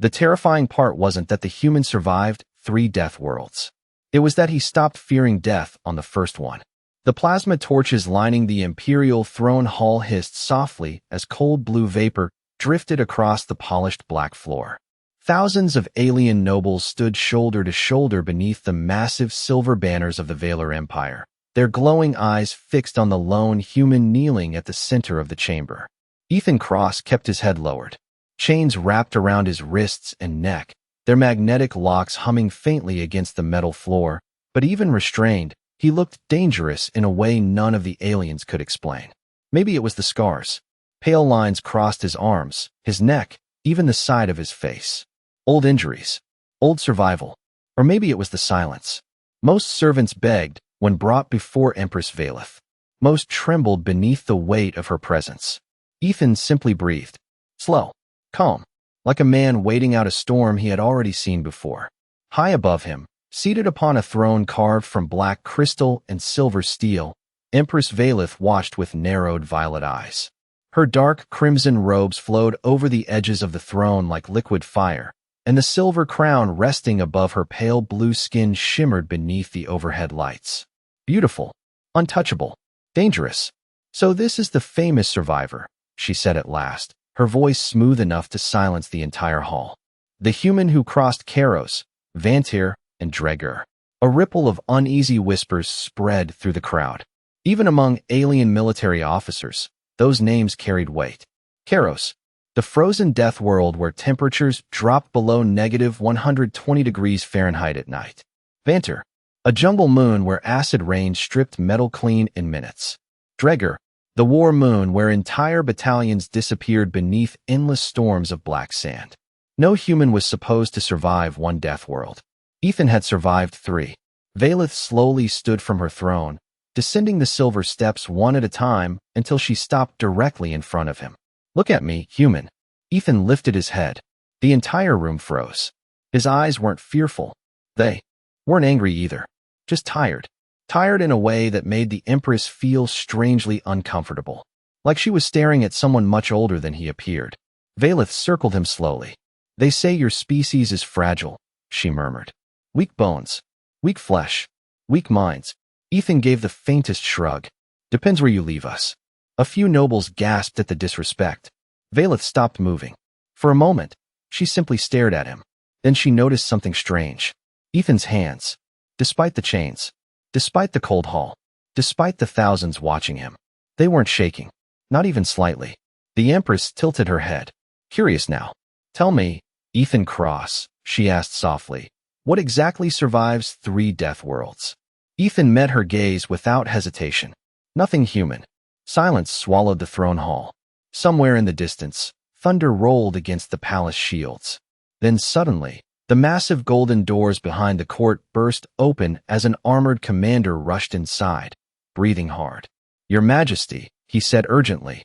The terrifying part wasn't that the human survived 3 death worlds. It was that he stopped fearing death on the first one. The plasma torches lining the Imperial throne hall hissed softly as cold blue vapor drifted across the polished black floor. Thousands of alien nobles stood shoulder to shoulder beneath the massive silver banners of the Valar Empire, their glowing eyes fixed on the lone human kneeling at the center of the chamber. Ethan Cross kept his head lowered, chains wrapped around his wrists and neck, their magnetic locks humming faintly against the metal floor, but even restrained, he looked dangerous in a way none of the aliens could explain. Maybe it was the scars. Pale lines crossed his arms, his neck, even the side of his face. Old injuries. Old survival. Or maybe it was the silence. Most servants begged when brought before Empress Valeth. Most trembled beneath the weight of her presence. Ethan simply breathed. Slow. Calm. Like a man waiting out a storm he had already seen before. High above him, seated upon a throne carved from black crystal and silver steel, Empress Valeth watched with narrowed violet eyes. Her dark crimson robes flowed over the edges of the throne like liquid fire, and the silver crown resting above her pale blue skin shimmered beneath the overhead lights. Beautiful. Untouchable. Dangerous. So this is the famous survivor, she said at last, her voice smooth enough to silence the entire hall. The human who crossed Keros, Vantir, and Dregger. A ripple of uneasy whispers spread through the crowd. Even among alien military officers, those names carried weight. Keros, the frozen death world where temperatures dropped below -120 degrees Fahrenheit at night. Vantir, a jungle moon where acid rain stripped metal clean in minutes. Dregger, the war moon where entire battalions disappeared beneath endless storms of black sand. No human was supposed to survive 1 death world. Ethan had survived 3. Valeth slowly stood from her throne, descending the silver steps one at a time until she stopped directly in front of him. Look at me, human. Ethan lifted his head. The entire room froze. His eyes weren't fearful. They weren't angry either. Just tired. Tired in a way that made the Empress feel strangely uncomfortable. Like she was staring at someone much older than he appeared. Valeth circled him slowly. They say your species is fragile, she murmured. Weak bones. Weak flesh. Weak minds. Ethan gave the faintest shrug. Depends where you leave us. A few nobles gasped at the disrespect. Valeth stopped moving. For a moment, she simply stared at him. Then she noticed something strange. Ethan's hands. Despite the chains. Despite the cold hall. Despite the thousands watching him. They weren't shaking. Not even slightly. The Empress tilted her head. Curious now. Tell me, Ethan Cross, she asked softly, what exactly survives 3 death worlds? Ethan met her gaze without hesitation. Nothing human. Silence swallowed the throne hall. Somewhere in the distance, thunder rolled against the palace shields. Then suddenly, the massive golden doors behind the court burst open as an armored commander rushed inside, breathing hard. Your Majesty, he said urgently,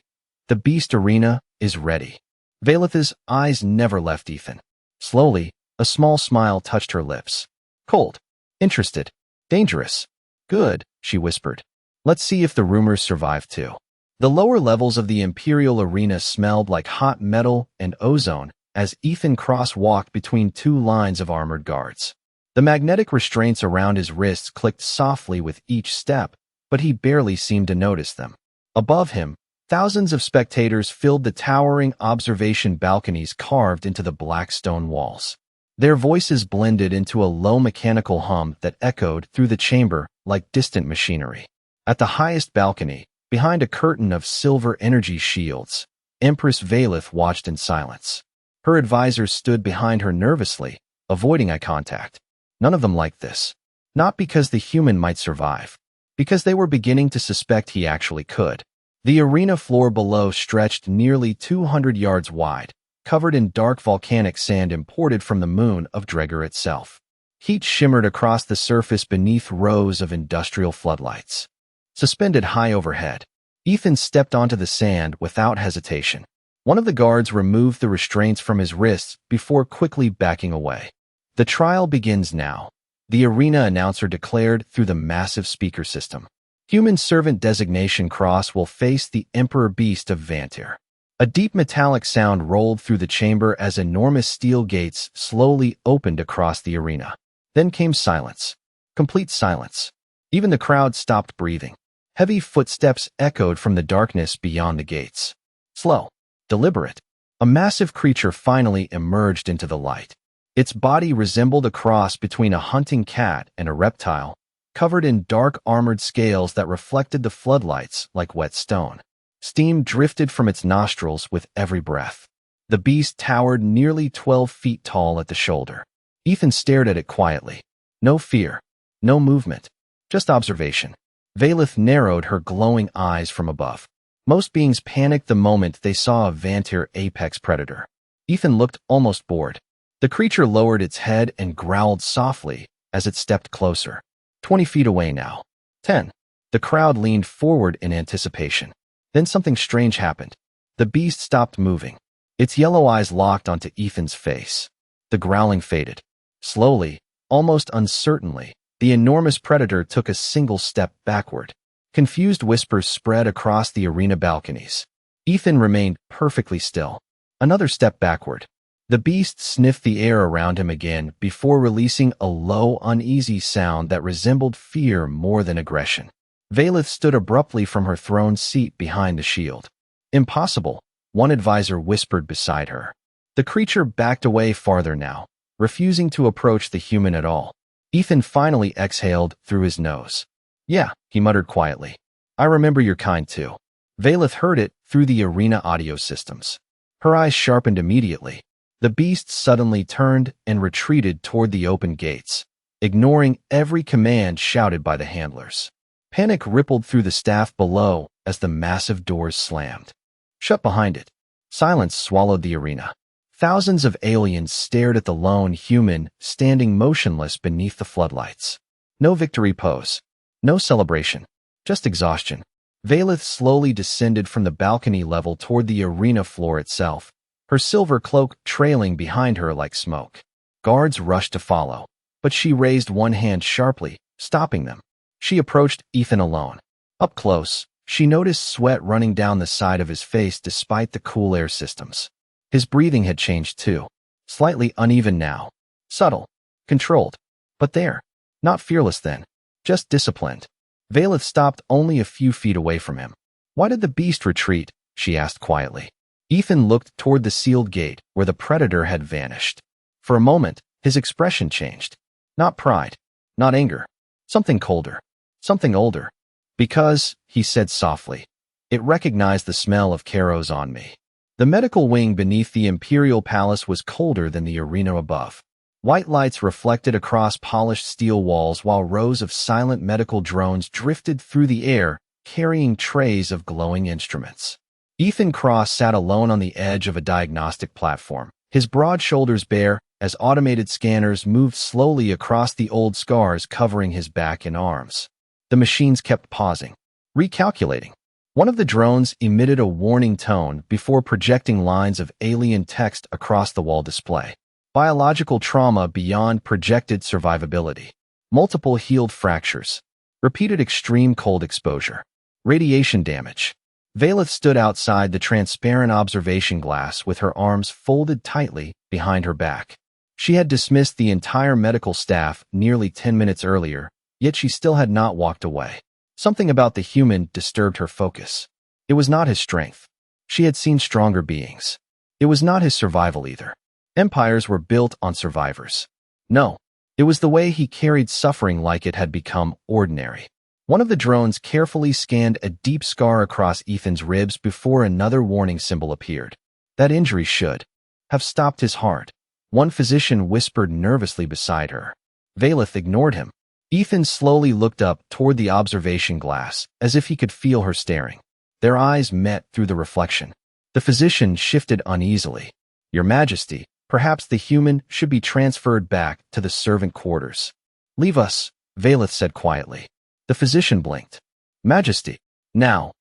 the beast arena is ready. Valeth's eyes never left Ethan. Slowly, a small smile touched her lips. Cold. Interested. Dangerous. Good, she whispered. Let's see if the rumors survive too. The lower levels of the Imperial arena smelled like hot metal and ozone as Ethan Cross walked between 2 lines of armored guards. The magnetic restraints around his wrists clicked softly with each step, but he barely seemed to notice them. Above him, thousands of spectators filled the towering observation balconies carved into the black stone walls. Their voices blended into a low mechanical hum that echoed through the chamber like distant machinery. At the highest balcony, behind a curtain of silver energy shields, Empress Valeth watched in silence. Her advisors stood behind her nervously, avoiding eye contact. None of them liked this. Not because the human might survive. Because they were beginning to suspect he actually could. The arena floor below stretched nearly 200 yards wide, covered in dark volcanic sand imported from the moon of Dregger itself. Heat shimmered across the surface beneath rows of industrial floodlights. Suspended high overhead, Ethan stepped onto the sand without hesitation. One of the guards removed the restraints from his wrists before quickly backing away. The trial begins now, the arena announcer declared through the massive speaker system. Human servant designation Cross will face the Emperor Beast of Vantir. A deep metallic sound rolled through the chamber as enormous steel gates slowly opened across the arena. Then came silence. Complete silence. Even the crowd stopped breathing. Heavy footsteps echoed from the darkness beyond the gates. Slow. Deliberate. A massive creature finally emerged into the light. Its body resembled a cross between a hunting cat and a reptile, covered in dark armored scales that reflected the floodlights like wet stone. Steam drifted from its nostrils with every breath. The beast towered nearly 12 feet tall at the shoulder. Ethan stared at it quietly. No fear. No movement. Just observation. Valeth narrowed her glowing eyes from above. Most beings panicked the moment they saw a Vantir apex predator. Ethan looked almost bored. The creature lowered its head and growled softly as it stepped closer. 20 feet away now. 10. The crowd leaned forward in anticipation. Then something strange happened. The beast stopped moving. Its yellow eyes locked onto Ethan's face. The growling faded. Slowly, almost uncertainly, the enormous predator took a single step backward. Confused whispers spread across the arena balconies. Ethan remained perfectly still. Another step backward. The beast sniffed the air around him again before releasing a low, uneasy sound that resembled fear more than aggression. Valeth stood abruptly from her throne seat behind the shield. Impossible, one advisor whispered beside her. The creature backed away farther now, refusing to approach the human at all. Ethan finally exhaled through his nose. Yeah, he muttered quietly. I remember your kind too. Valeth heard it through the arena audio systems. Her eyes sharpened immediately. The beast suddenly turned and retreated toward the open gates, ignoring every command shouted by the handlers. Panic rippled through the staff below as the massive doors slammed. Shut behind it. Silence swallowed the arena. Thousands of aliens stared at the lone human standing motionless beneath the floodlights. No victory pose. No celebration. Just exhaustion. Valeth slowly descended from the balcony level toward the arena floor itself, her silver cloak trailing behind her like smoke. Guards rushed to follow, but she raised one hand sharply, stopping them. She approached Ethan alone. Up close, she noticed sweat running down the side of his face despite the cool air systems. His breathing had changed too. Slightly uneven now. Subtle. Controlled. But there. Not fearless then. Just disciplined. Valeth stopped only a few feet away from him. Why did the beast retreat? She asked quietly. Ethan looked toward the sealed gate where the predator had vanished. For a moment, his expression changed. Not pride. Not anger. Something colder. Something older. Because, he said softly, it recognized the smell of Keros on me. The medical wing beneath the Imperial Palace was colder than the arena above. White lights reflected across polished steel walls while rows of silent medical drones drifted through the air, carrying trays of glowing instruments. Ethan Cross sat alone on the edge of a diagnostic platform, his broad shoulders bare, as automated scanners moved slowly across the old scars covering his back and arms. The machines kept pausing, recalculating. One of the drones emitted a warning tone before projecting lines of alien text across the wall display. Biological trauma beyond projected survivability. Multiple healed fractures. Repeated extreme cold exposure. Radiation damage. Valeth stood outside the transparent observation glass with her arms folded tightly behind her back. She had dismissed the entire medical staff nearly 10 minutes earlier, yet she still had not walked away. Something about the human disturbed her focus. It was not his strength. She had seen stronger beings. It was not his survival either. Empires were built on survivors. No, it was the way he carried suffering like it had become ordinary. One of the drones carefully scanned a deep scar across Ethan's ribs before another warning symbol appeared. That injury should have stopped his heart. One physician whispered nervously beside her. Valeth ignored him. Ethan slowly looked up toward the observation glass, as if he could feel her staring. Their eyes met through the reflection. The physician shifted uneasily. Your Majesty, perhaps the human should be transferred back to the servant quarters. Leave us, Valeth said quietly. The physician blinked. Majesty. Now.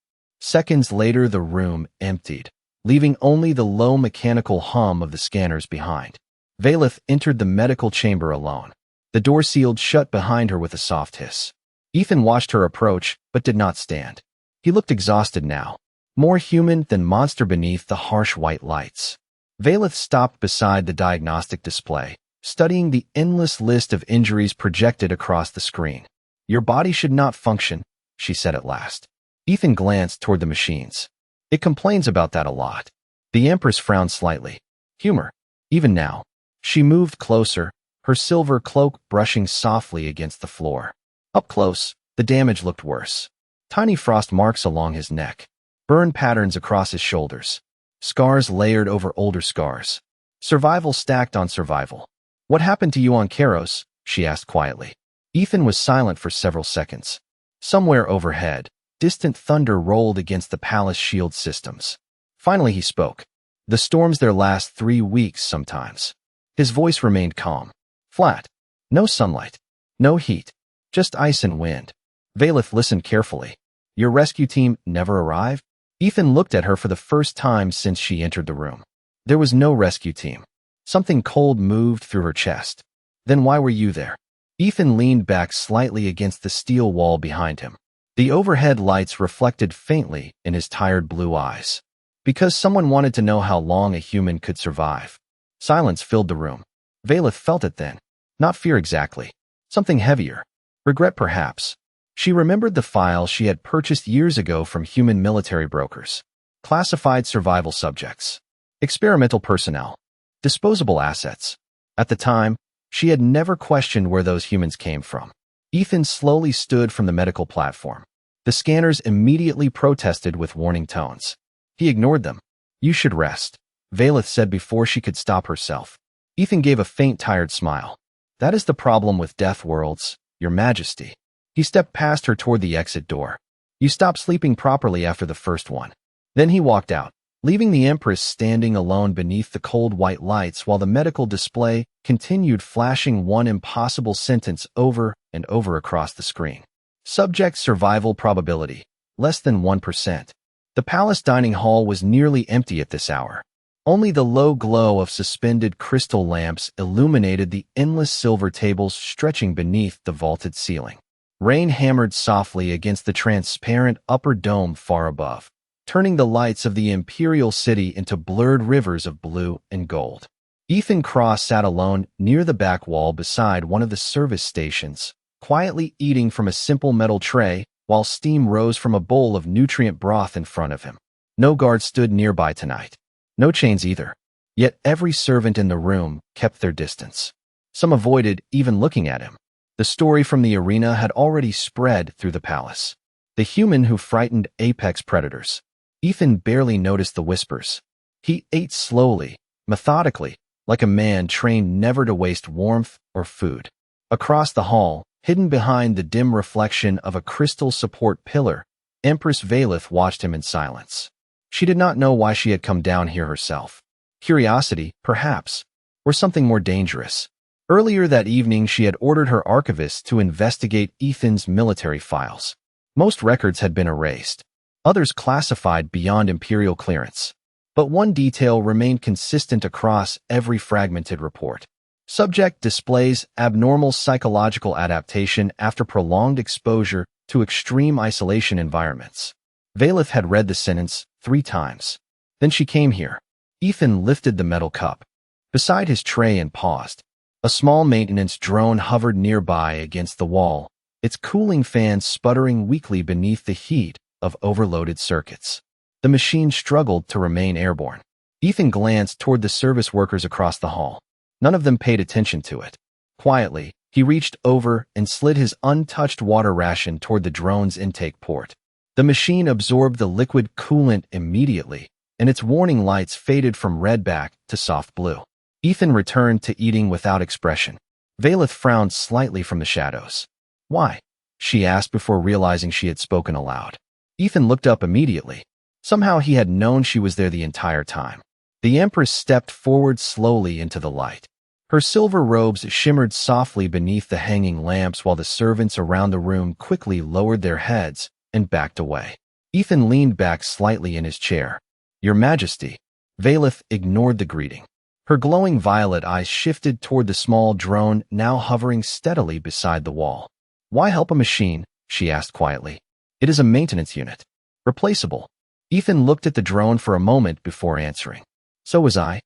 Seconds later the room emptied, leaving only the low mechanical hum of the scanners behind. Valeth entered the medical chamber alone. The door sealed shut behind her with a soft hiss. Ethan watched her approach, but did not stand. He looked exhausted now. more human than monster beneath the harsh white lights. Valeth stopped beside the diagnostic display, studying the endless list of injuries projected across the screen. Your body should not function, she said at last. Ethan glanced toward the machines. It complains about that a lot. The Empress frowned slightly. Humor. Even now. She moved closer, her silver cloak brushing softly against the floor. Up close, the damage looked worse. Tiny frost marks along his neck. Burn patterns across his shoulders. Scars layered over older scars. Survival stacked on survival. What happened to you on Keros? She asked quietly. Ethan was silent for several seconds. Somewhere overhead, distant thunder rolled against the palace shield systems. Finally he spoke. The storms there last 3 weeks sometimes. His voice remained calm. Flat. No sunlight. No heat. Just ice and wind. Valeth listened carefully. Your rescue team never arrived? Ethan looked at her for the first time since she entered the room. There was no rescue team. Something cold moved through her chest. Then why were you there? Ethan leaned back slightly against the steel wall behind him. The overhead lights reflected faintly in his tired blue eyes. Because someone wanted to know how long a human could survive. Silence filled the room. Valeth felt it then. Not fear exactly. Something heavier. Regret perhaps. She remembered the files she had purchased years ago from human military brokers. Classified survival subjects. Experimental personnel. Disposable assets. At the time, she had never questioned where those humans came from. Ethan slowly stood from the medical platform. The scanners immediately protested with warning tones. He ignored them. You should rest, Valeth said before she could stop herself. Ethan gave a faint, tired smile. That is the problem with Deathworlds, Your Majesty. He stepped past her toward the exit door. You stopped sleeping properly after the first one. Then he walked out, leaving the Empress standing alone beneath the cold white lights while the medical display continued flashing one impossible sentence over and over across the screen. Subject survival probability, less than 1%. The palace dining hall was nearly empty at this hour. Only the low glow of suspended crystal lamps illuminated the endless silver tables stretching beneath the vaulted ceiling. Rain hammered softly against the transparent upper dome far above, turning the lights of the imperial city into blurred rivers of blue and gold. Ethan Cross sat alone near the back wall beside one of the service stations, quietly eating from a simple metal tray while steam rose from a bowl of nutrient broth in front of him. No guards stood nearby tonight. No chains either. Yet every servant in the room kept their distance. Some avoided even looking at him. The story from the arena had already spread through the palace. The human who frightened apex predators. Ethan barely noticed the whispers. He ate slowly, methodically, like a man trained never to waste warmth or food. Across the hall, hidden behind the dim reflection of a crystal support pillar, Empress Valeth watched him in silence. She did not know why she had come down here herself. Curiosity, perhaps, or something more dangerous. Earlier that evening, she had ordered her archivist to investigate Ethan's military files. Most records had been erased, others classified beyond imperial clearance. But one detail remained consistent across every fragmented report. Subject displays abnormal psychological adaptation after prolonged exposure to extreme isolation environments. Valeth had read the sentence 3 times. Then she came here. Ethan lifted the metal cup beside his tray and paused. A small maintenance drone hovered nearby against the wall, its cooling fan sputtering weakly beneath the heat of overloaded circuits. The machine struggled to remain airborne. Ethan glanced toward the service workers across the hall. None of them paid attention to it. Quietly, he reached over and slid his untouched water ration toward the drone's intake port. The machine absorbed the liquid coolant immediately, and its warning lights faded from red back to soft blue. Ethan returned to eating without expression. Valeth frowned slightly from the shadows. Why? She asked before realizing she had spoken aloud. Ethan looked up immediately. Somehow he had known she was there the entire time. The Empress stepped forward slowly into the light. Her silver robes shimmered softly beneath the hanging lamps while the servants around the room quickly lowered their heads and backed away. Ethan leaned back slightly in his chair. Your Majesty. Valeth ignored the greeting. Her glowing violet eyes shifted toward the small drone now hovering steadily beside the wall. Why help a machine? She asked quietly. It is a maintenance unit. Replaceable. Ethan looked at the drone for a moment before answering. So was I.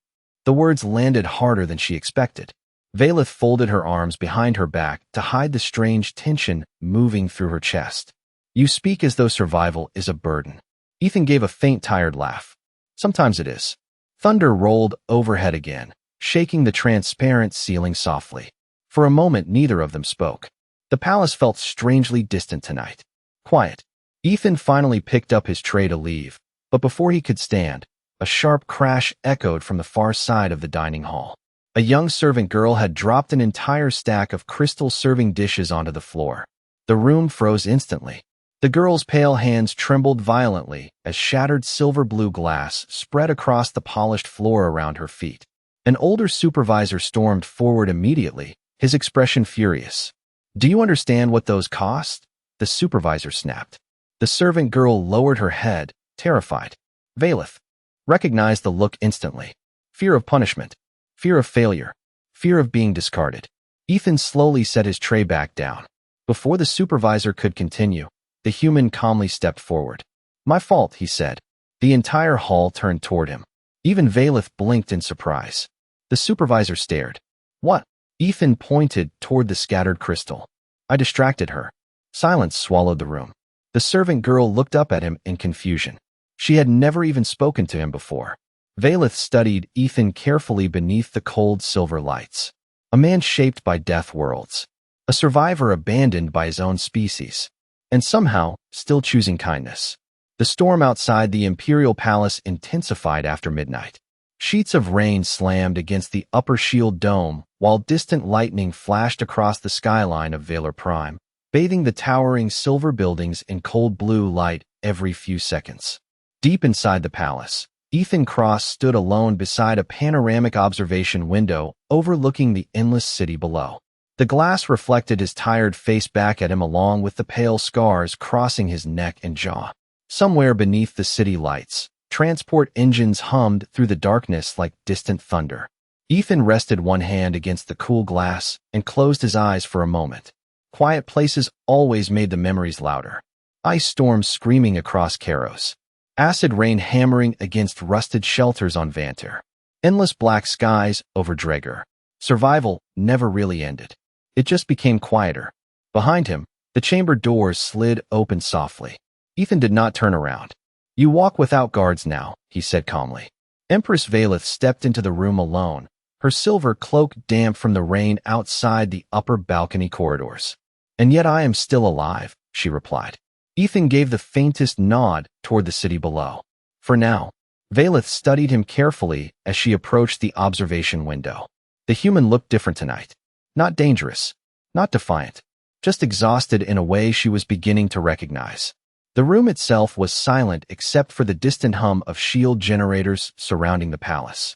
The words landed harder than she expected. Valeth folded her arms behind her back to hide the strange tension moving through her chest. You speak as though survival is a burden. Ethan gave a faint, tired laugh. Sometimes it is. Thunder rolled overhead again, shaking the transparent ceiling softly. For a moment, neither of them spoke. The palace felt strangely distant tonight. Quiet. Ethan finally picked up his tray to leave, but before he could stand, a sharp crash echoed from the far side of the dining hall. A young servant girl had dropped an entire stack of crystal serving dishes onto the floor. The room froze instantly. The girl's pale hands trembled violently as shattered silver-blue glass spread across the polished floor around her feet. An older supervisor stormed forward immediately, his expression furious. Do you understand what those cost? The supervisor snapped. The servant girl lowered her head, terrified. Valeth recognized the look instantly. Fear of punishment. Fear of failure. Fear of being discarded. Ethan slowly set his tray back down. Before the supervisor could continue, the human calmly stepped forward. My fault, he said. The entire hall turned toward him. Even Valeth blinked in surprise. The supervisor stared. What? Ethan pointed toward the scattered crystal. I distracted her. Silence swallowed the room. The servant girl looked up at him in confusion. She had never even spoken to him before. Valeth studied Ethan carefully beneath the cold silver lights. A man shaped by Deathworlds. A survivor abandoned by his own species. And somehow, still choosing kindness. The storm outside the Imperial Palace intensified after midnight. Sheets of rain slammed against the upper shield dome, while distant lightning flashed across the skyline of Valor Prime, bathing the towering silver buildings in cold blue light every few seconds. Deep inside the palace, Ethan Cross stood alone beside a panoramic observation window overlooking the endless city below. The glass reflected his tired face back at him along with the pale scars crossing his neck and jaw. Somewhere beneath the city lights, transport engines hummed through the darkness like distant thunder. Ethan rested one hand against the cool glass and closed his eyes for a moment. Quiet places always made the memories louder. Ice storms screaming across Keros. Acid rain hammering against rusted shelters on Vanter. Endless black skies over Draegr. Survival never really ended. It just became quieter. Behind him, the chamber doors slid open softly. Ethan did not turn around. You walk without guards now, he said calmly. Empress Valeth stepped into the room alone, her silver cloak damp from the rain outside the upper balcony corridors. And yet I am still alive, she replied. Ethan gave the faintest nod toward the city below. For now, Valeth studied him carefully as she approached the observation window. The human looked different tonight. Not dangerous, not defiant, just exhausted in a way she was beginning to recognize. The room itself was silent except for the distant hum of shield generators surrounding the palace.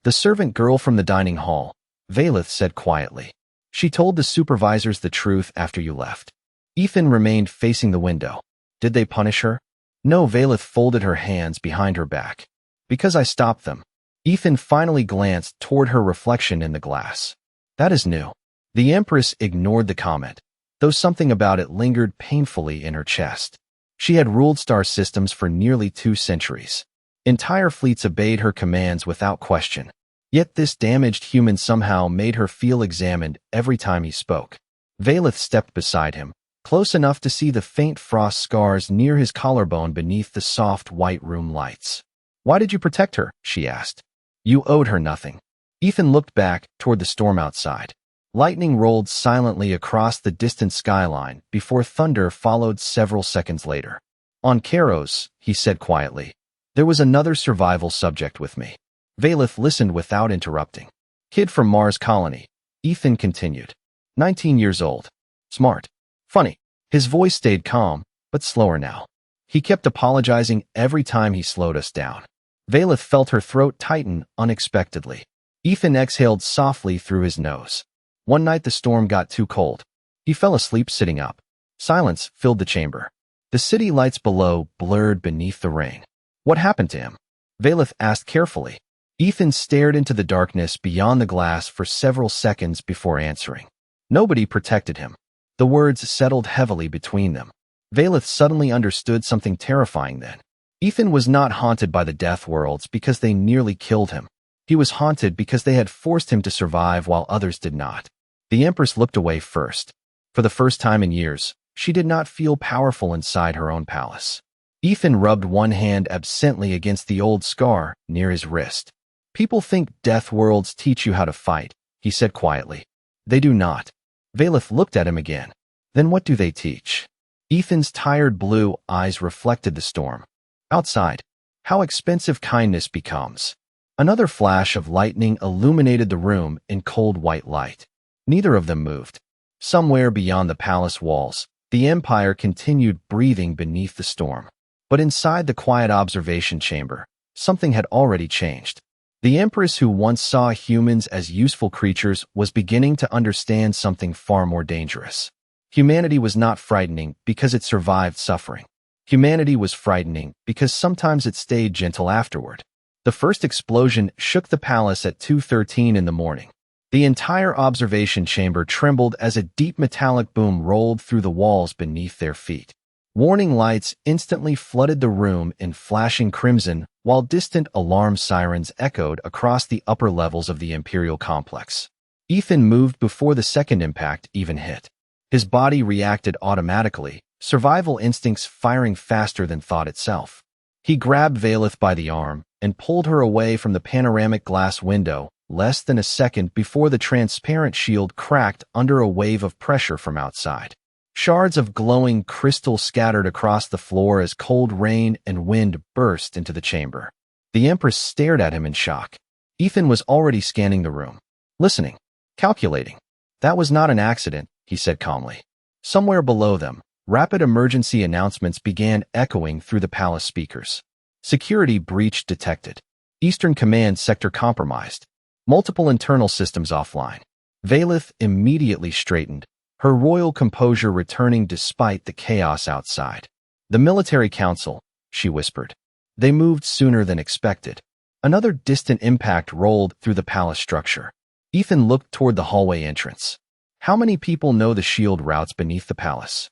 The servant girl from the dining hall, Valeth said quietly. She told the supervisors the truth after you left. Ethan remained facing the window. Did they punish her? No, Valeth folded her hands behind her back. Because I stopped them. Ethan finally glanced toward her reflection in the glass. That is new. The Empress ignored the comment, though something about it lingered painfully in her chest. She had ruled star systems for nearly 2 centuries. Entire fleets obeyed her commands without question. Yet this damaged human somehow made her feel examined every time he spoke. Valeth stepped beside him, close enough to see the faint frost scars near his collarbone beneath the soft white room lights. Why did you protect her? She asked. You owed her nothing. Ethan looked back toward the storm outside. Lightning rolled silently across the distant skyline before thunder followed several seconds later. On Keros, he said quietly, there was another survival subject with me. Valeth listened without interrupting. Kid from Mars colony, Ethan continued. 19 years old. Smart. Funny. His voice stayed calm, but slower now. He kept apologizing every time he slowed us down. Valeth felt her throat tighten unexpectedly. Ethan exhaled softly through his nose. One night the storm got too cold. He fell asleep sitting up. Silence filled the chamber. The city lights below blurred beneath the rain. What happened to him? Valeth asked carefully. Ethan stared into the darkness beyond the glass for several seconds before answering. Nobody protected him. The words settled heavily between them. Valeth suddenly understood something terrifying then. Ethan was not haunted by the Deathworlds because they nearly killed him. He was haunted because they had forced him to survive while others did not. The Empress looked away first. For the first time in years, she did not feel powerful inside her own palace. Ethan rubbed one hand absently against the old scar near his wrist. People think Deathworlds teach you how to fight, he said quietly. They do not. Valeth looked at him again. Then what do they teach? Ethan's tired blue eyes reflected the storm. Outside, how expensive kindness becomes. Another flash of lightning illuminated the room in cold white light. Neither of them moved. Somewhere beyond the palace walls, the Empire continued breathing beneath the storm. But inside the quiet observation chamber, something had already changed. The Empress, who once saw humans as useful creatures, was beginning to understand something far more dangerous. Humanity was not frightening because it survived suffering. Humanity was frightening because sometimes it stayed gentle afterward. The first explosion shook the palace at 2:13 in the morning. The entire observation chamber trembled as a deep metallic boom rolled through the walls beneath their feet. Warning lights instantly flooded the room in flashing crimson, while distant alarm sirens echoed across the upper levels of the Imperial complex. Ethan moved before the second impact even hit. His body reacted automatically, survival instincts firing faster than thought itself. He grabbed Valeth by the arm and pulled her away from the panoramic glass window, less than a second before the transparent shield cracked under a wave of pressure from outside. Shards of glowing crystal scattered across the floor as cold rain and wind burst into the chamber. The Empress stared at him in shock. Ethan was already scanning the room, listening, calculating. That was not an accident, he said calmly. Somewhere below them, rapid emergency announcements began echoing through the palace speakers. Security breach detected. Eastern Command sector compromised. Multiple internal systems offline. Valeth immediately straightened, her royal composure returning despite the chaos outside. The military council, she whispered. They moved sooner than expected. Another distant impact rolled through the palace structure. Ethan looked toward the hallway entrance. How many people know the shield routes beneath the palace?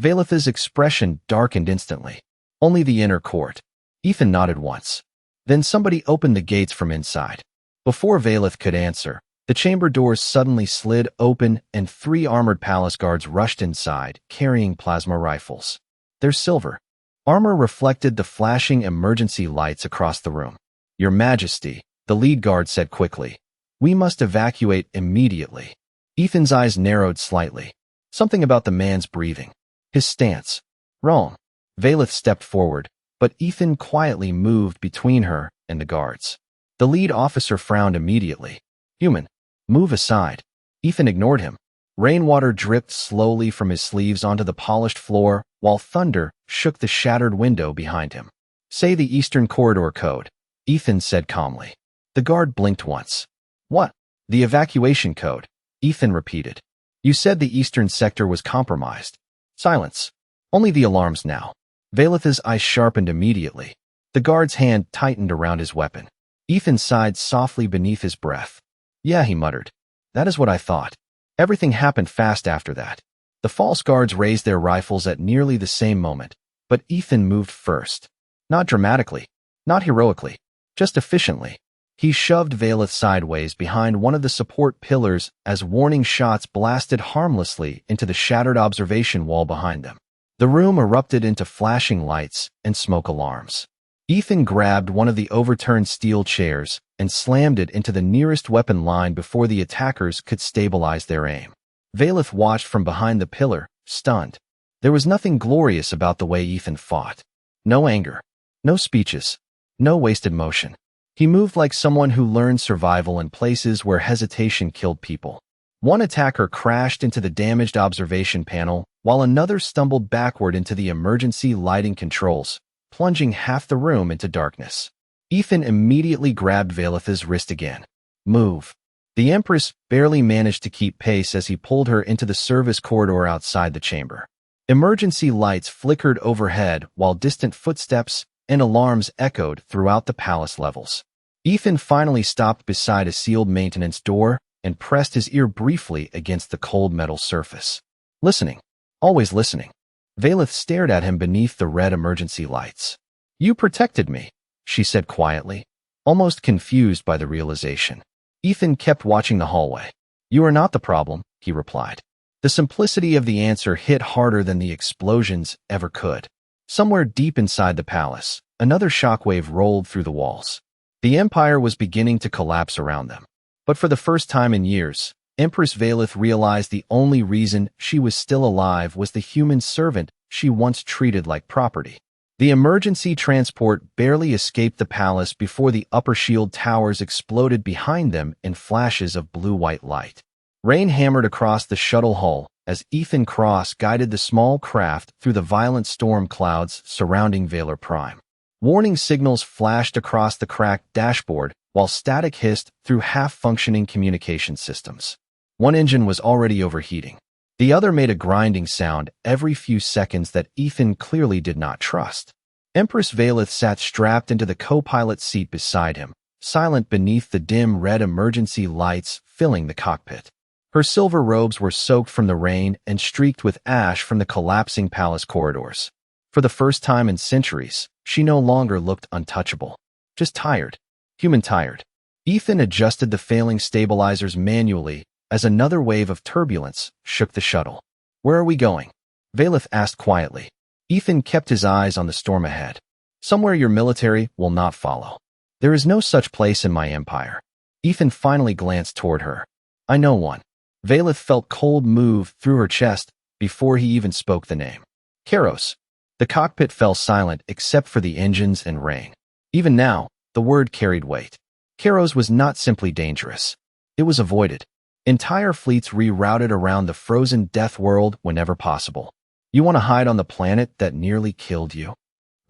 Valeth's expression darkened instantly. Only the inner court. Ethan nodded once. Then somebody opened the gates from inside. Before Valeth could answer, the chamber doors suddenly slid open and 3 armored palace guards rushed inside, carrying plasma rifles. Their silver armor reflected the flashing emergency lights across the room. Your Majesty, the lead guard said quickly. We must evacuate immediately. Ethan's eyes narrowed slightly. Something about the man's breathing. His stance. Wrong. Valeth stepped forward, but Ethan quietly moved between her and the guards. The lead officer frowned immediately. Human, move aside. Ethan ignored him. Rainwater dripped slowly from his sleeves onto the polished floor, while thunder shook the shattered window behind him. Say the Eastern Corridor code, Ethan said calmly. The guard blinked once. What? The evacuation code, Ethan repeated. You said the Eastern sector was compromised. Silence. Only the alarms now. Valeth's eyes sharpened immediately. The guard's hand tightened around his weapon. Ethan sighed softly beneath his breath. Yeah, he muttered. That is what I thought. Everything happened fast after that. The false guards raised their rifles at nearly the same moment, but Ethan moved first. Not dramatically, not heroically, just efficiently. He shoved Valeth sideways behind one of the support pillars as warning shots blasted harmlessly into the shattered observation wall behind them. The room erupted into flashing lights and smoke alarms. Ethan grabbed one of the overturned steel chairs and slammed it into the nearest weapon line before the attackers could stabilize their aim. Valeth watched from behind the pillar, stunned. There was nothing glorious about the way Ethan fought. No anger, no speeches, no wasted motion. He moved like someone who learned survival in places where hesitation killed people. One attacker crashed into the damaged observation panel, while another stumbled backward into the emergency lighting controls, plunging half the room into darkness. Ethan immediately grabbed Valeth's wrist again. Move. The Empress barely managed to keep pace as he pulled her into the service corridor outside the chamber. Emergency lights flickered overhead while distant footsteps and alarms echoed throughout the palace levels. Ethan finally stopped beside a sealed maintenance door and pressed his ear briefly against the cold metal surface. Listening. Always listening. Valeth stared at him beneath the red emergency lights. You protected me, she said quietly, almost confused by the realization. Ethan kept watching the hallway. You are not the problem, he replied. The simplicity of the answer hit harder than the explosions ever could. Somewhere deep inside the palace, another shockwave rolled through the walls. The Empire was beginning to collapse around them. But for the first time in years, Empress Valeth realized the only reason she was still alive was the human servant she once treated like property. The emergency transport barely escaped the palace before the upper shield towers exploded behind them in flashes of blue-white light. Rain hammered across the shuttle hull as Ethan Cross guided the small craft through the violent storm clouds surrounding Valor Prime. Warning signals flashed across the cracked dashboard while static hissed through half-functioning communication systems. One engine was already overheating. The other made a grinding sound every few seconds that Ethan clearly did not trust. Empress Valeth sat strapped into the co-pilot seat beside him, silent beneath the dim red emergency lights filling the cockpit. Her silver robes were soaked from the rain and streaked with ash from the collapsing palace corridors. For the first time in centuries, she no longer looked untouchable. Just tired. Human tired. Ethan adjusted the failing stabilizers manually as another wave of turbulence shook the shuttle. Where are we going? Valeth asked quietly. Ethan kept his eyes on the storm ahead. Somewhere your military will not follow. There is no such place in my empire. Ethan finally glanced toward her. I know one. Valeth felt cold move through her chest before he even spoke the name. Keros. The cockpit fell silent except for the engines and rain. Even now, the word carried weight. Keros was not simply dangerous. It was avoided. Entire fleets rerouted around the frozen Deathworld whenever possible. You want to hide on the planet that nearly killed you?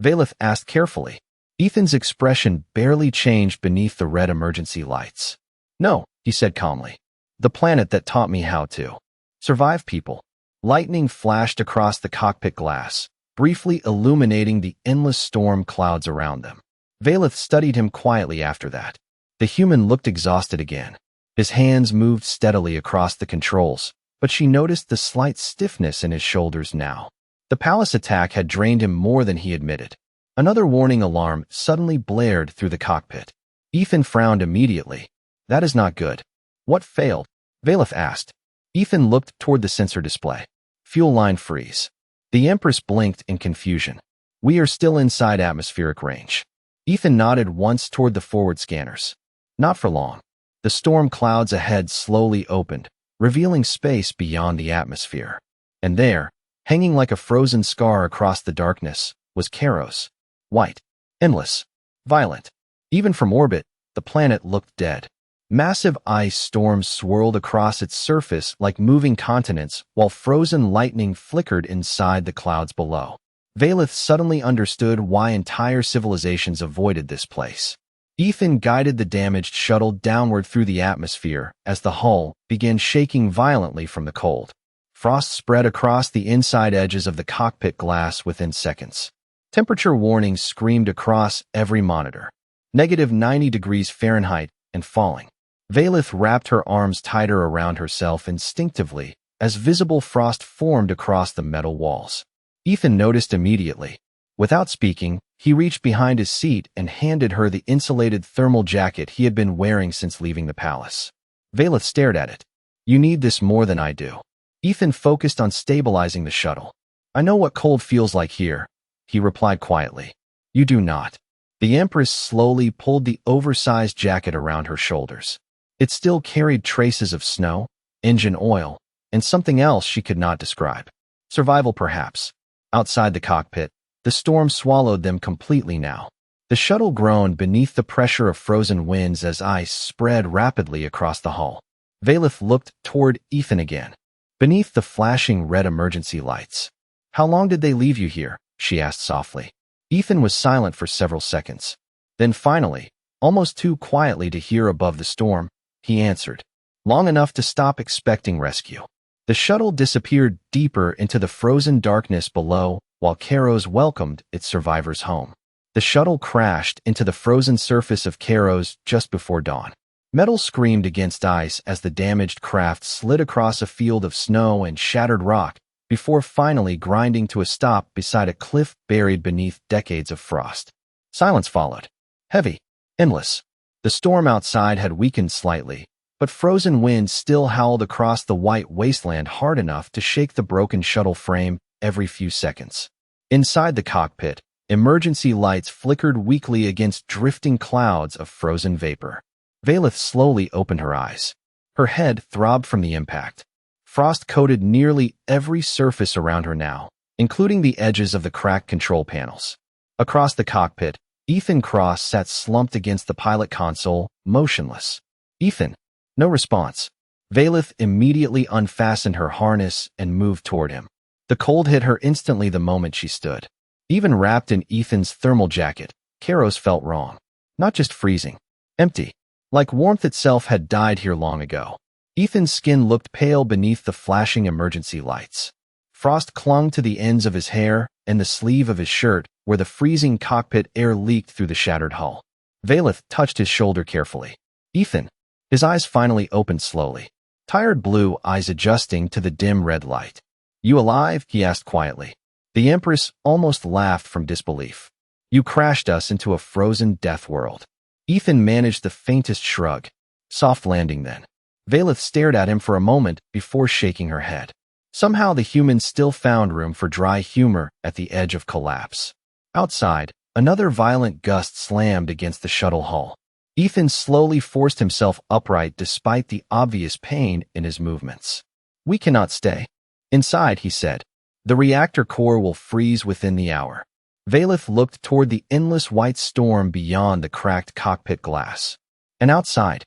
Valeth asked carefully. Ethan's expression barely changed beneath the red emergency lights. No, he said calmly. The planet that taught me how to survive people. Lightning flashed across the cockpit glass, briefly illuminating the endless storm clouds around them. Valeth studied him quietly after that. The human looked exhausted again. His hands moved steadily across the controls, but she noticed the slight stiffness in his shoulders now. The palace attack had drained him more than he admitted. Another warning alarm suddenly blared through the cockpit. Ethan frowned immediately. That is not good. What failed? Valeth asked. Ethan looked toward the sensor display. Fuel line freeze. The Empress blinked in confusion. We are still inside atmospheric range. Ethan nodded once toward the forward scanners. Not for long. The storm clouds ahead slowly opened, revealing space beyond the atmosphere. And there, hanging like a frozen scar across the darkness, was Keros. White, endless, violent. Even from orbit, the planet looked dead. Massive ice storms swirled across its surface like moving continents, while frozen lightning flickered inside the clouds below. Valeth suddenly understood why entire civilizations avoided this place. Ethan guided the damaged shuttle downward through the atmosphere as the hull began shaking violently from the cold. Frost spread across the inside edges of the cockpit glass within seconds. Temperature warnings screamed across every monitor. -90 degrees Fahrenheit and falling. Valeth wrapped her arms tighter around herself instinctively as visible frost formed across the metal walls. Ethan noticed immediately. Without speaking, he reached behind his seat and handed her the insulated thermal jacket he had been wearing since leaving the palace. Valeth stared at it. You need this more than I do. Ethan focused on stabilizing the shuttle. I know what cold feels like here, he replied quietly. You do not. The Empress slowly pulled the oversized jacket around her shoulders. It still carried traces of snow, engine oil, and something else she could not describe. Survival, perhaps. Outside the cockpit, the storm swallowed them completely now. The shuttle groaned beneath the pressure of frozen winds as ice spread rapidly across the hull. Valeth looked toward Ethan again. Beneath the flashing red emergency lights. How long did they leave you here? She asked softly. Ethan was silent for several seconds. Then finally, almost too quietly to hear above the storm, he answered. Long enough to stop expecting rescue. The shuttle disappeared deeper into the frozen darkness below while Keros welcomed its survivors home. The shuttle crashed into the frozen surface of Keros just before dawn. Metal screamed against ice as the damaged craft slid across a field of snow and shattered rock before finally grinding to a stop beside a cliff buried beneath decades of frost. Silence followed. Heavy. Endless. The storm outside had weakened slightly, but frozen winds still howled across the white wasteland hard enough to shake the broken shuttle frame every few seconds. Inside the cockpit, emergency lights flickered weakly against drifting clouds of frozen vapor. Valeth slowly opened her eyes. Her head throbbed from the impact. Frost coated nearly every surface around her now, including the edges of the cracked control panels. Across the cockpit, Ethan Cross sat slumped against the pilot console, motionless. Ethan. No response. Valeth immediately unfastened her harness and moved toward him. The cold hit her instantly the moment she stood. Even wrapped in Ethan's thermal jacket, Keros felt wrong. Not just freezing. Empty. Like warmth itself had died here long ago. Ethan's skin looked pale beneath the flashing emergency lights. Frost clung to the ends of his hair and the sleeve of his shirt, where the freezing cockpit air leaked through the shattered hull. Valeth touched his shoulder carefully. Ethan. His eyes finally opened slowly. Tired blue eyes adjusting to the dim red light. You alive? He asked quietly. The Empress almost laughed from disbelief. You crashed us into a frozen death world. Ethan managed the faintest shrug. Soft landing then. Valeth stared at him for a moment before shaking her head. Somehow the humans still found room for dry humor at the edge of collapse. Outside, another violent gust slammed against the shuttle hull. Ethan slowly forced himself upright despite the obvious pain in his movements. We cannot stay. Inside, he said. The reactor core will freeze within the hour. Valeth looked toward the endless white storm beyond the cracked cockpit glass. And outside,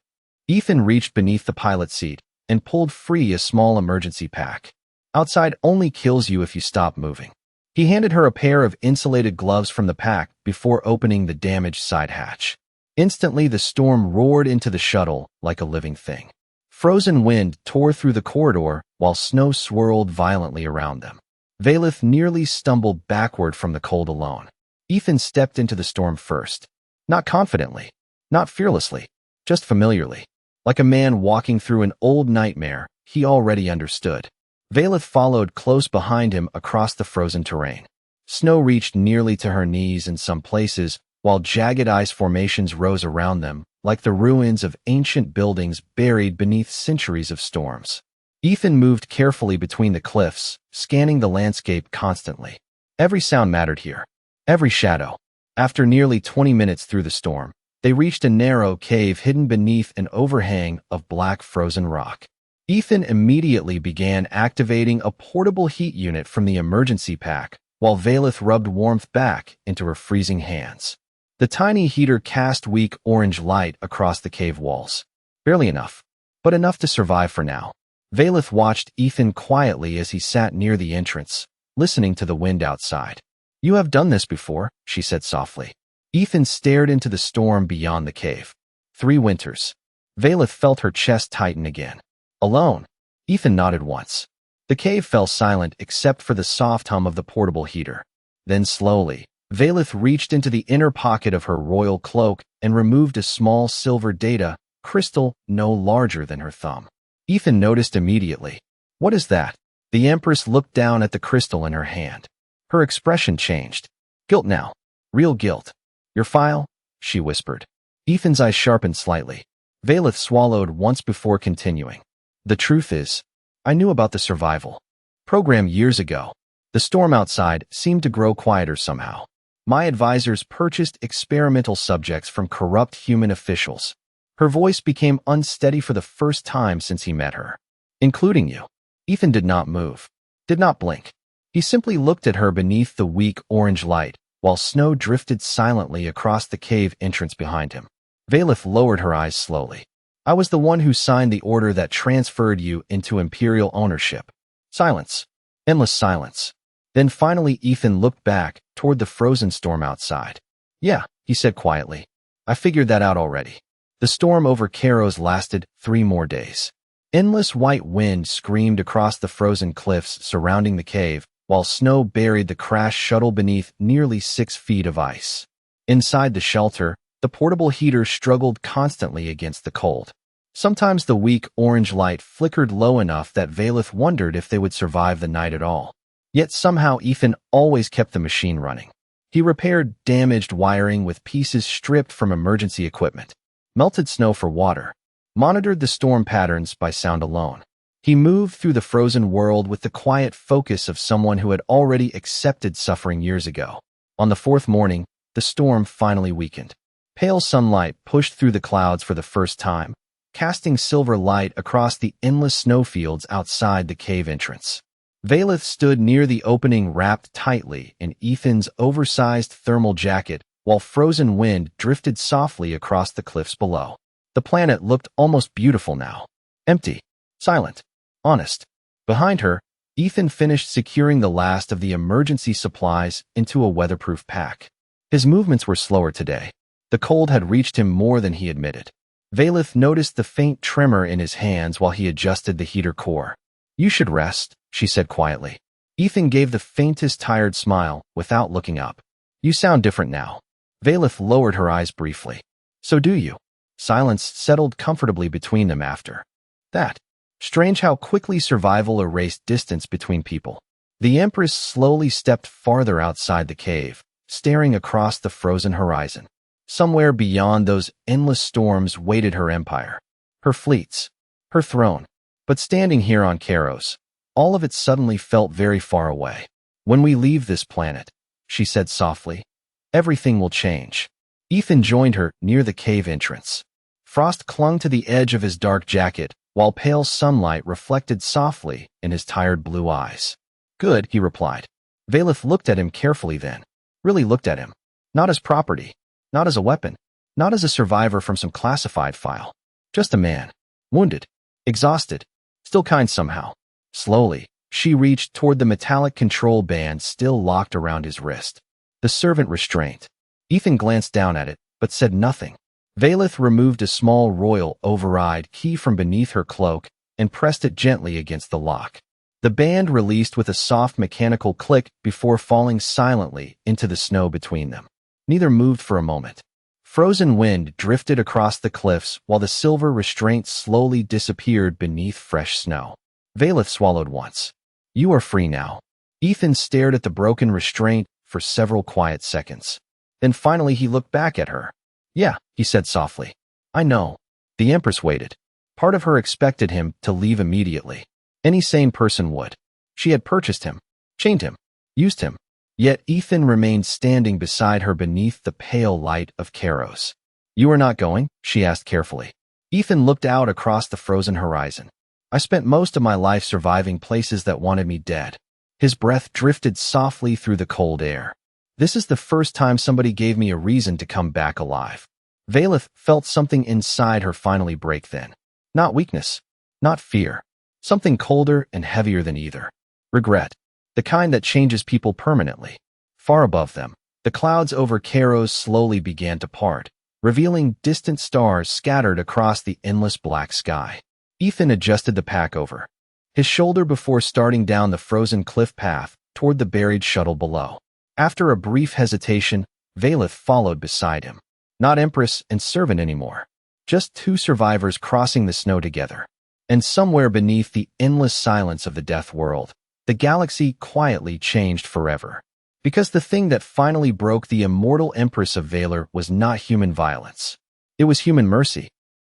Ethan reached beneath the pilot seat and pulled free a small emergency pack. Outside only kills you if you stop moving. He handed her a pair of insulated gloves from the pack before opening the damaged side hatch. Instantly, the storm roared into the shuttle like a living thing. Frozen wind tore through the corridor while snow swirled violently around them. Valeth nearly stumbled backward from the cold alone. Ethan stepped into the storm first. Not confidently, not fearlessly, just familiarly. Like a man walking through an old nightmare he already understood. Valeth followed close behind him across the frozen terrain. Snow reached nearly to her knees in some places, while jagged ice formations rose around them, like the ruins of ancient buildings buried beneath centuries of storms. Ethan moved carefully between the cliffs, scanning the landscape constantly. Every sound mattered here. Every shadow. After nearly 20 minutes through the storm, they reached a narrow cave hidden beneath an overhang of black frozen rock. Ethan immediately began activating a portable heat unit from the emergency pack, while Valeth rubbed warmth back into her freezing hands. The tiny heater cast weak orange light across the cave walls. Barely enough, but enough to survive for now. Valeth watched Ethan quietly as he sat near the entrance, listening to the wind outside. You have done this before, she said softly. Ethan stared into the storm beyond the cave. 3 winters. Valeth felt her chest tighten again. Alone. Ethan nodded once. The cave fell silent except for the soft hum of the portable heater. Then slowly, Valeth reached into the inner pocket of her royal cloak and removed a small silver data crystal no larger than her thumb. Ethan noticed immediately. What is that? The Empress looked down at the crystal in her hand. Her expression changed. Guilt now. Real guilt. Your file? She whispered. Ethan's eyes sharpened slightly. Valeth swallowed once before continuing. The truth is, I knew about the survival program years ago. The storm outside seemed to grow quieter somehow. My advisors purchased experimental subjects from corrupt human officials. Her voice became unsteady for the first time since he met her. Including you. Ethan did not move. Did not blink. He simply looked at her beneath the weak orange light, while snow drifted silently across the cave entrance behind him. Valeth lowered her eyes slowly. I was the one who signed the order that transferred you into Imperial ownership. Silence. Endless silence. Then finally Ethan looked back toward the frozen storm outside. Yeah, he said quietly. I figured that out already. The storm over Keros lasted 3 more days. Endless white wind screamed across the frozen cliffs surrounding the cave, while snow buried the crashed shuttle beneath nearly 6 feet of ice. Inside the shelter, the portable heater struggled constantly against the cold. Sometimes the weak orange light flickered low enough that Valeth wondered if they would survive the night at all. Yet somehow Ethan always kept the machine running. He repaired damaged wiring with pieces stripped from emergency equipment, melted snow for water, monitored the storm patterns by sound alone. He moved through the frozen world with the quiet focus of someone who had already accepted suffering years ago. On the fourth morning, the storm finally weakened. Pale sunlight pushed through the clouds for the first time, casting silver light across the endless snowfields outside the cave entrance. Valeth stood near the opening wrapped tightly in Ethan's oversized thermal jacket while frozen wind drifted softly across the cliffs below. The planet looked almost beautiful now. Empty, silent, honest. Behind her, Ethan finished securing the last of the emergency supplies into a weatherproof pack. His movements were slower today. The cold had reached him more than he admitted. Valeth noticed the faint tremor in his hands while he adjusted the heater core. "You should rest," she said quietly. Ethan gave the faintest tired smile without looking up. "You sound different now." Valeth lowered her eyes briefly. "So do you." Silence settled comfortably between them after that. Strange how quickly survival erased distance between people. The Empress slowly stepped farther outside the cave, staring across the frozen horizon. Somewhere beyond those endless storms waited her empire, her fleets, her throne. But standing here on Keros, all of it suddenly felt very far away. "When we leave this planet," she said softly, "everything will change." Ethan joined her near the cave entrance. Frost clung to the edge of his dark jacket, while pale sunlight reflected softly in his tired blue eyes. "Good," he replied. Valeth looked at him carefully then. Really looked at him. Not as property, not as a weapon, not as a survivor from some classified file. Just a man. Wounded. Exhausted. Still kind somehow. Slowly, she reached toward the metallic control band still locked around his wrist. The servant restraint. Ethan glanced down at it, but said nothing. Valeth removed a small royal override key from beneath her cloak and pressed it gently against the lock. The band released with a soft mechanical click before falling silently into the snow between them. Neither moved for a moment. Frozen wind drifted across the cliffs while the silver restraint slowly disappeared beneath fresh snow. Valeth swallowed once. "You are free now." Ethan stared at the broken restraint for several quiet seconds. Then finally he looked back at her. "Yeah," he said softly. "I know." The Empress waited. Part of her expected him to leave immediately. Any sane person would. She had purchased him, chained him, used him. Yet Ethan remained standing beside her beneath the pale light of Keros. "You are not going?" she asked carefully. Ethan looked out across the frozen horizon. "I spent most of my life surviving places that wanted me dead." His breath drifted softly through the cold air. "This is the first time somebody gave me a reason to come back alive." Valeth felt something inside her finally break then. Not weakness, not fear. Something colder and heavier than either. Regret. The kind that changes people permanently. Far above them, the clouds over Keros slowly began to part, revealing distant stars scattered across the endless black sky. Ethan adjusted the pack over his shoulder before starting down the frozen cliff path toward the buried shuttle below. After a brief hesitation, Valeth followed beside him. Not Empress and servant anymore. Just two survivors crossing the snow together. And somewhere beneath the endless silence of the Deathworld, the galaxy quietly changed forever. Because the thing that finally broke the immortal Empress of Valor was not human violence. It was human mercy.